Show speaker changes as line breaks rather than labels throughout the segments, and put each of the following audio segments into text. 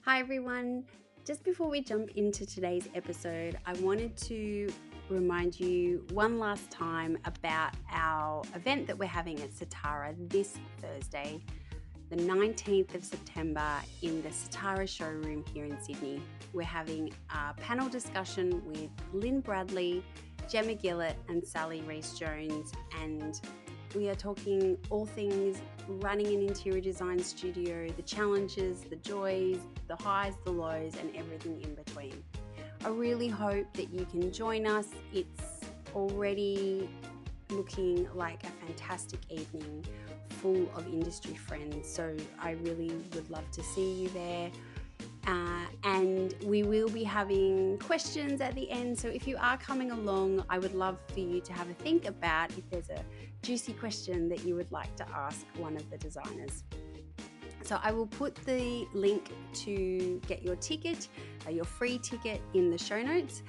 Hi everyone. Just before we jump into today's episode, I wanted to remind you one last time about our event that we're having at Satara this Thursday, the 19th of September in the Satara showroom here in Sydney. We're having a panel discussion with Lynne Bradley, Gemma, Gillett and Sally Rhys-Jones, and we are talking all things running an interior design studio, the challenges, the joys, the highs, the lows, and everything in between. I really hope that you can join us. It's already looking like a fantastic evening full of industry friends, so I really would love to see you there. And we will be having questions at the end, so if you are coming along, I would love for you to have a think about if there's a juicy question that you would like to ask one of the designers. So I will put the link to get your ticket, your free ticket, in the show notes.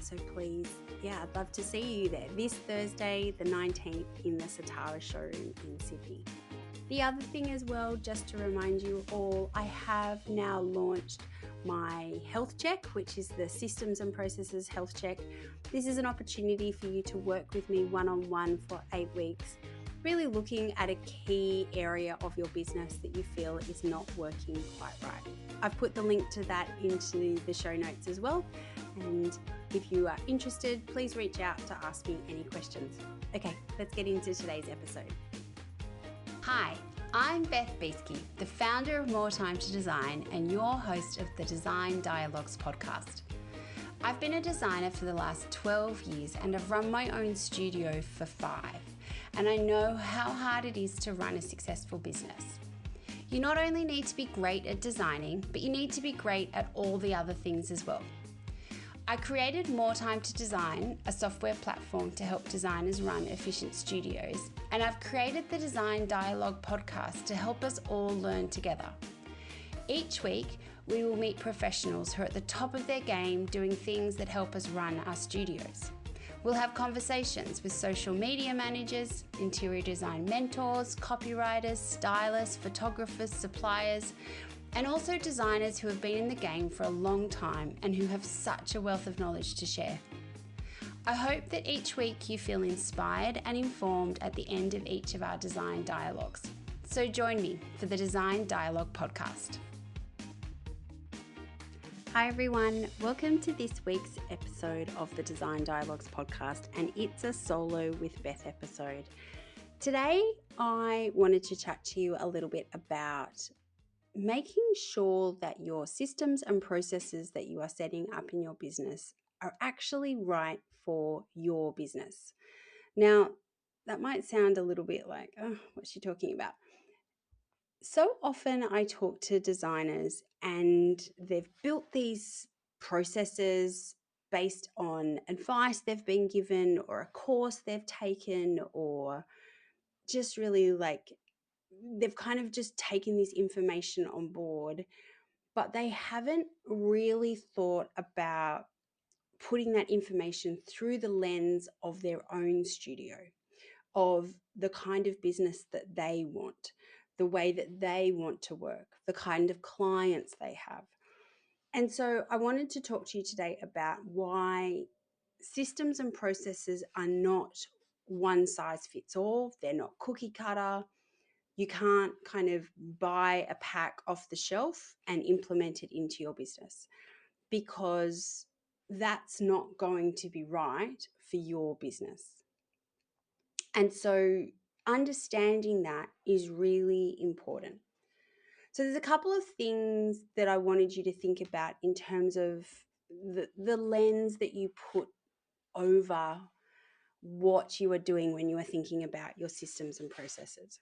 So please, I'd love to see you there this Thursday, the 19th, in the Satara showroom in Sydney. The other thing as well, just to remind you all, I have now launched my health check, which is the Systems and Processes health check. This is an opportunity for you to work with me one-on-one for 8 weeks, really looking at a key area of your business that you feel is not working quite right. I've put the link to that into the show notes as well. And if you are interested, please reach out to ask me any questions. Okay, let's get into today's episode. Hi, I'm Beth, the founder of More Time to Design and your host of the Design Dialogues podcast. I've been a designer for the last 12 years and I've run my own studio for 5, and I know how hard it is to run a successful business. You not only need to be great at designing, but you need to be great at all the other things as well. I created More Time to Design, a software platform to help designers run efficient studios, and I've created the Design Dialogue podcast to help us all learn together. Each week, we will meet professionals who are at the top of their game doing things that help us run our studios. We'll have conversations with social media managers, interior design mentors, copywriters, stylists, photographers, suppliers, and also designers who have been in the game for a long time and who have such a wealth of knowledge to share. I hope that each week you feel inspired and informed at the end of each of our design dialogues. So join me for the Design Dialogue podcast. Hi everyone, welcome to this week's episode of the Design Dialogues podcast, and it's a solo with Beth episode. Today I wanted to chat to you a little bit about making sure that your systems and processes that you are setting up in your business are actually right for your business. Now, that might sound a little bit like, oh, what's she talking about? So often I talk to designers and they've built these processes based on advice they've been given or a course they've taken, or just really they've kind of just taken this information on board, but they haven't really thought about putting that information through the lens of their own studio, of the kind of business that they want, the way that they want to work, the kind of clients they have. And so I wanted to talk to you today about why systems and processes are not one size fits all. They're not cookie cutter. You can't kind of buy a pack off the shelf and implement it into your business, because that's not going to be right for your business. And so understanding that is really important. So there's a couple of things that I wanted you to think about in terms of the lens that you put over what you are doing when you are thinking about your systems and processes.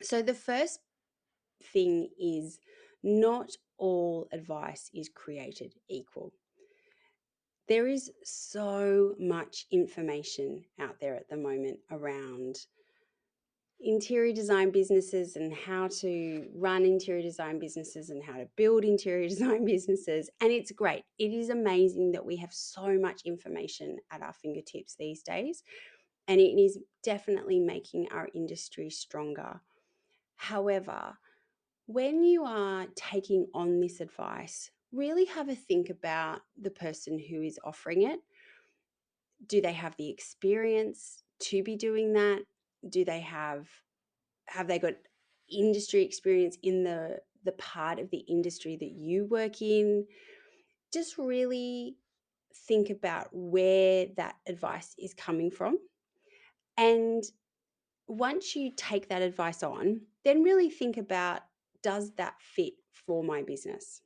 So the first thing is, not all advice is created equal. There is so much information out there at the moment around interior design businesses and how to run interior design businesses and how to build interior design businesses. And it's great. It is amazing that we have so much information at our fingertips these days. And it is definitely making our industry stronger. However, When you are taking on this advice, really have a think about the person who is offering it. Do they have the experience to be doing that? Do they have they got industry experience in the part of the industry that you work in? Just really think about where that advice is coming from. And once you take that advice on, then really think about, does that fit for my business?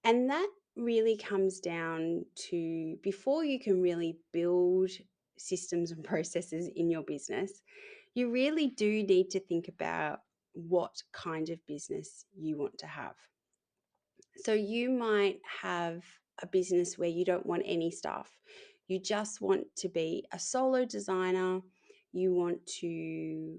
And that really comes down to, before you can really build systems and processes in your business, you really do need to think about what kind of business you want to have. So you might have a business where you don't want any staff. You just want to be a solo designer. You want to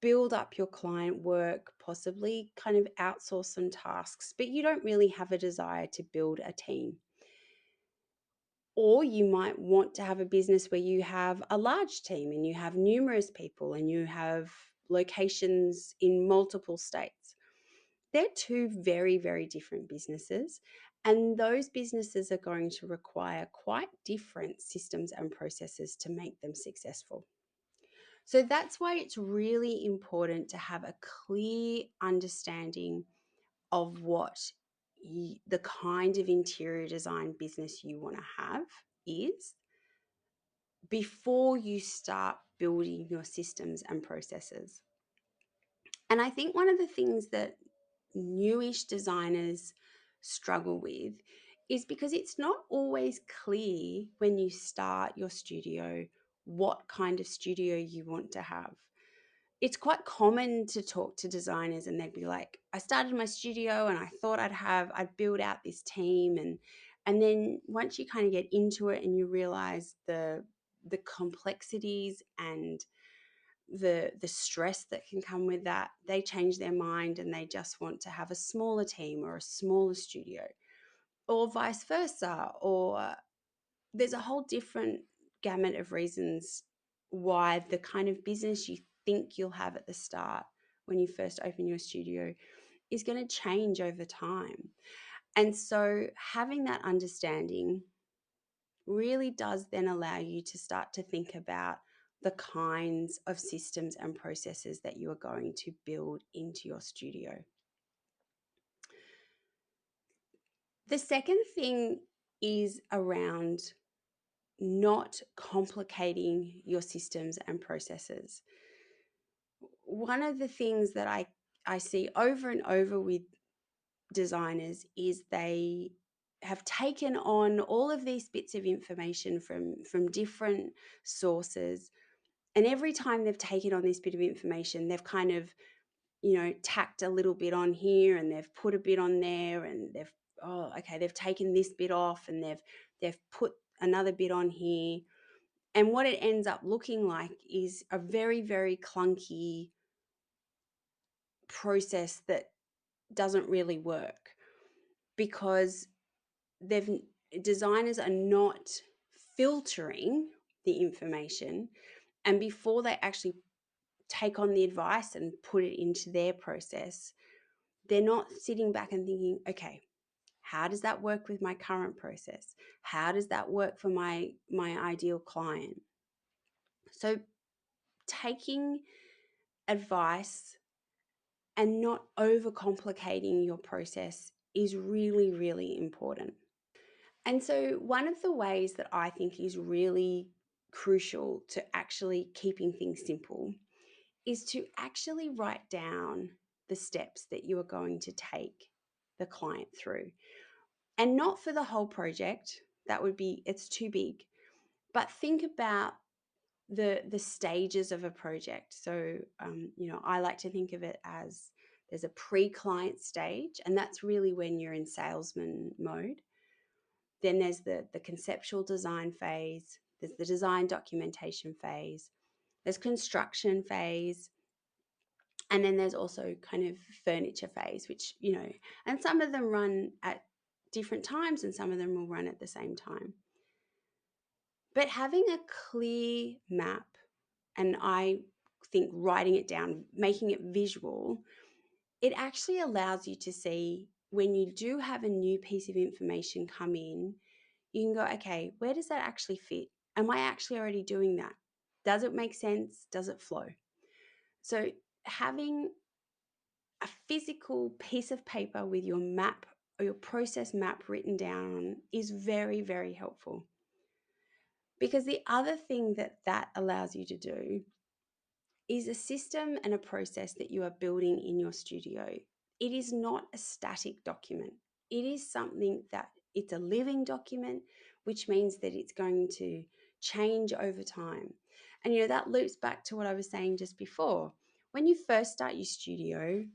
build up your client work, possibly kind of outsource some tasks, but you don't really have a desire to build a team. Or you might want to have a business where you have a large team and you have numerous people and you have locations in multiple states. They're two very, very different businesses. And those businesses are going to require quite different systems and processes to make them successful. So that's why it's really important to have a clear understanding of what the kind of interior design business you want to have is before you start building your systems and processes. And I think one of the things that newish designers struggle with is because it's not always clear when you start your studio what kind of studio you want to have. It's quite common to talk to designers and they'd be like, I started my studio and I thought I'd build out this team, and then once you kind of get into it and you realize the complexities and the stress that can come with that, they change their mind and they just want to have a smaller team or a smaller studio, or vice versa, or there's a whole different gamut of reasons why the kind of business you think you'll have at the start when you first open your studio is going to change over time. And so having that understanding really does then allow you to start to think about the kinds of systems and processes that you are going to build into your studio. The second thing is around not complicating your systems and processes. One of the things that I see over and over with designers is they have taken on all of these bits of information from different sources, and every time they've taken on this bit of information, they've kind of, tacked a little bit on here and they've put a bit on there, and they've taken this bit off and they've put another bit on here. And what it ends up looking like is a very, very clunky process that doesn't really work, because they've designers are not filtering the information, and before they actually take on the advice and put it into their process, they're not sitting back and thinking, okay, how does that work with my current process? How does that work for my ideal client? So taking advice and not overcomplicating your process is really, really important. And so one of the ways that I think is really crucial to actually keeping things simple is to actually write down the steps that you are going to take the client through. And not for the whole project, it's too big. But think about the stages of a project. So, I like to think of it as there's a pre-client stage, and that's really when you're in salesman mode. Then there's the conceptual design phase, there's the design documentation phase, there's construction phase, and then there's also kind of furniture phase, which, and some of them run at different times and some of them will run at the same time. But having a clear map, and I think writing it down, making it visual, it actually allows you to see when you do have a new piece of information come in, you can go, okay, where does that actually fit? Am I actually already doing that? Does it make sense? Does it flow? So having a physical piece of paper with your map or your process map written down is very, very helpful. Because the other thing that allows you to do is a system and a process that you are building in your studio. It is not a static document. It is something that it's a living document, which means that it's going to change over time. And that loops back to what I was saying just before. When you first start your studio,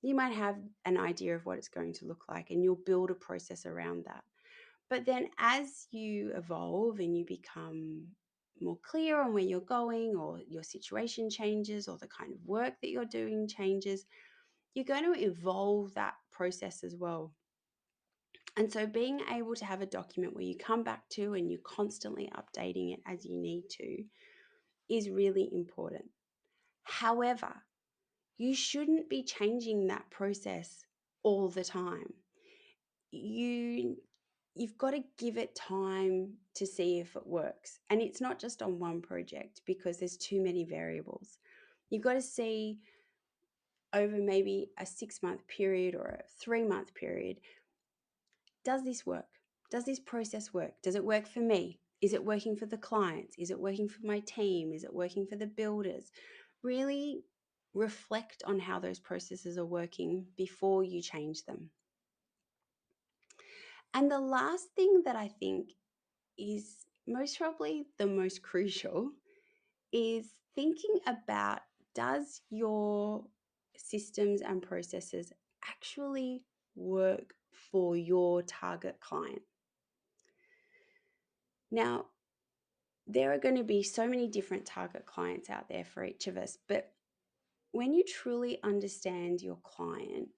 you might have an idea of what it's going to look like, and you'll build a process around that. But then as you evolve and you become more clear on where you're going, or your situation changes, or the kind of work that you're doing changes, you're going to evolve that process as well. And so being able to have a document where you come back to and you're constantly updating it as you need to is really important. However, you shouldn't be changing that process all the time. You've got to give it time to see if it works. And it's not just on one project, because there's too many variables. You've got to see over maybe a 6-month period or a 3-month period, does this work? Does this process work? Does it work for me? Is it working for the clients? Is it working for my team? Is it working for the builders? Really reflect on how those processes are working before you change them. And the last thing that I think is most probably the most crucial is thinking about, does your systems and processes actually work for your target client? Now, there are going to be so many different target clients out there for each of us, but when you truly understand your client,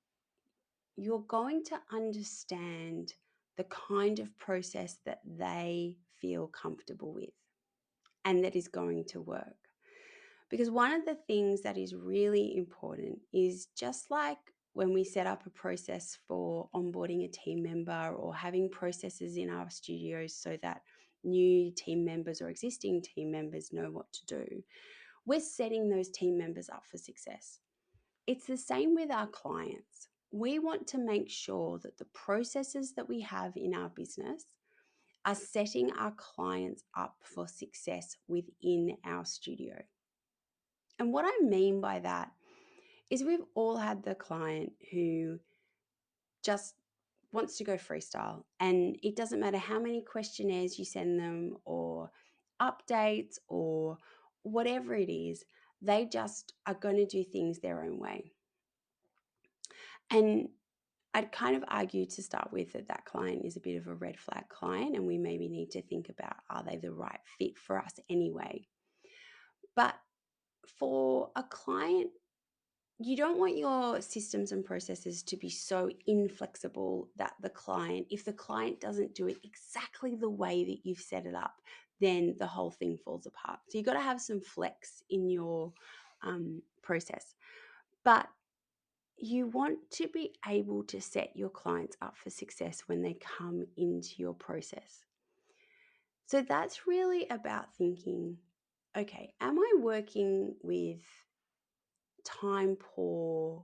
you're going to understand the kind of process that they feel comfortable with and that is going to work. Because one of the things that is really important is, just like when we set up a process for onboarding a team member or having processes in our studios so that new team members or existing team members know what to do, we're setting those team members up for success. It's the same with our clients. We want to make sure that the processes that we have in our business are setting our clients up for success within our studio. And what I mean by that is, we've all had the client who just wants to go freestyle, and it doesn't matter how many questionnaires you send them or updates or whatever it is, they just are going to do things their own way. And I'd kind of argue to start with that that client is a bit of a red flag client, and we maybe need to think about, are they the right fit for us anyway? But for a client, you don't want your systems and processes to be so inflexible that if the client doesn't do it exactly the way that you've set it up, then the whole thing falls apart. So you've got to have some flex in your process. But you want to be able to set your clients up for success when they come into your process. So that's really about thinking, okay, am I working with time poor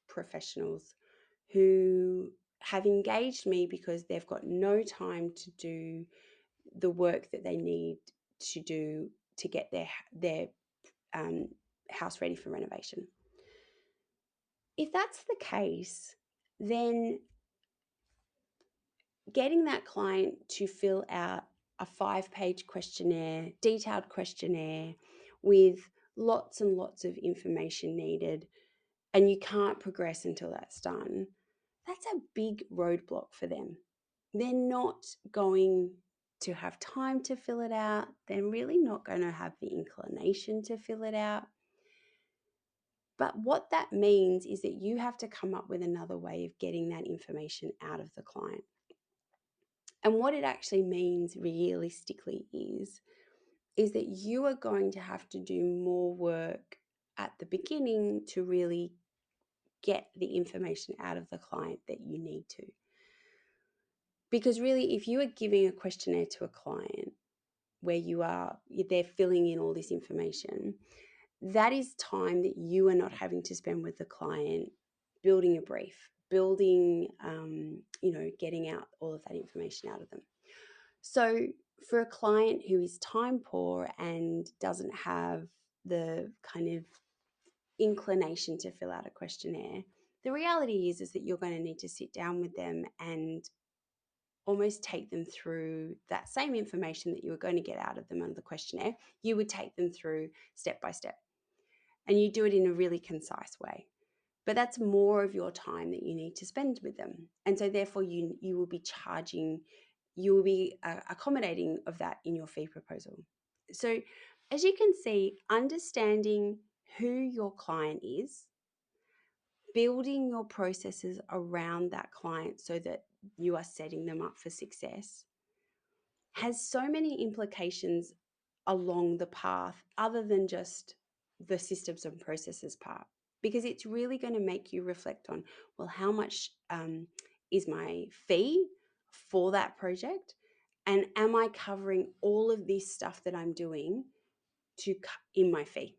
professionals who have engaged me because they've got no time to do the work that they need to do to get their house ready for renovation? If that's the case, then getting that client to fill out a 5-page questionnaire, detailed questionnaire with lots and lots of information needed, and you can't progress until that's done, that's a big roadblock for them. They're not going to have time to fill it out. They're really not going to have the inclination to fill it out. But what that means is that you have to come up with another way of getting that information out of the client. And what it actually means realistically is that you are going to have to do more work at the beginning to really get the information out of the client that you need to. Because really, if you are giving a questionnaire to a client where they're filling in all this information, that is time that you are not having to spend with the client building a brief, getting out all of that information out of them. So for a client who is time poor and doesn't have the kind of inclination to fill out a questionnaire, the reality is that you're going to need to sit down with them and almost take them through that same information that you were going to get out of them on the questionnaire. You would take them through step by step, and you do it in a really concise way. But that's more of your time that you need to spend with them. And so therefore you will be accommodating of that in your fee proposal. So as you can see, understanding who your client is, building your processes around that client so that you are setting them up for success has so many implications along the path other than just the systems and processes part, because it's really going to make you reflect on, well, how much is my fee for that project, and am I covering all of this stuff that I'm doing in my fee?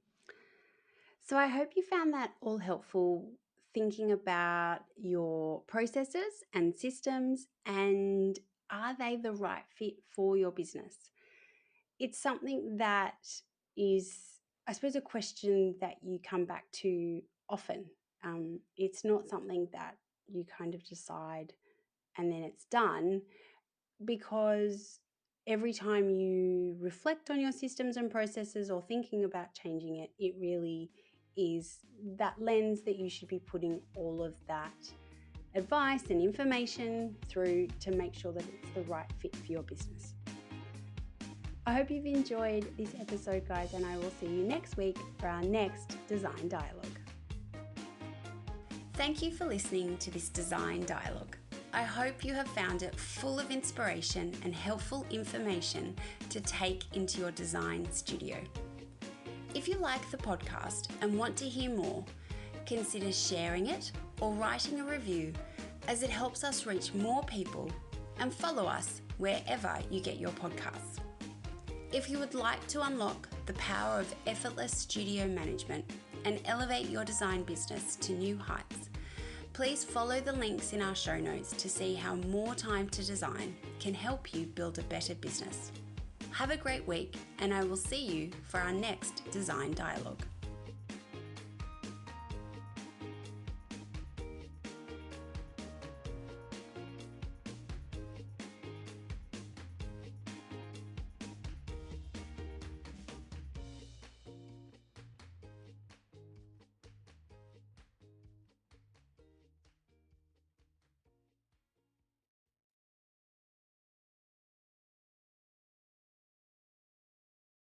So I hope you found that all helpful, thinking about your processes and systems, and are they the right fit for your business? It's something that is, I suppose, a question that you come back to often. It's not something that you kind of decide and then it's done, because every time you reflect on your systems and processes or thinking about changing it, it really is that lens that you should be putting all of that advice and information through to make sure that it's the right fit for your business. I hope you've enjoyed this episode, guys, and I will see you next week for our next Design Dialogue. Thank you for listening to this Design Dialogue. I hope you have found it full of inspiration and helpful information to take into your design studio. If you like the podcast and want to hear more, consider sharing it or writing a review, as it helps us reach more people, and follow us wherever you get your podcasts. If you would like to unlock the power of effortless studio management and elevate your design business to new heights, please follow the links in our show notes to see how more time to design can help you build a better business. Have a great week, and I will see you for our next Design Dialogue.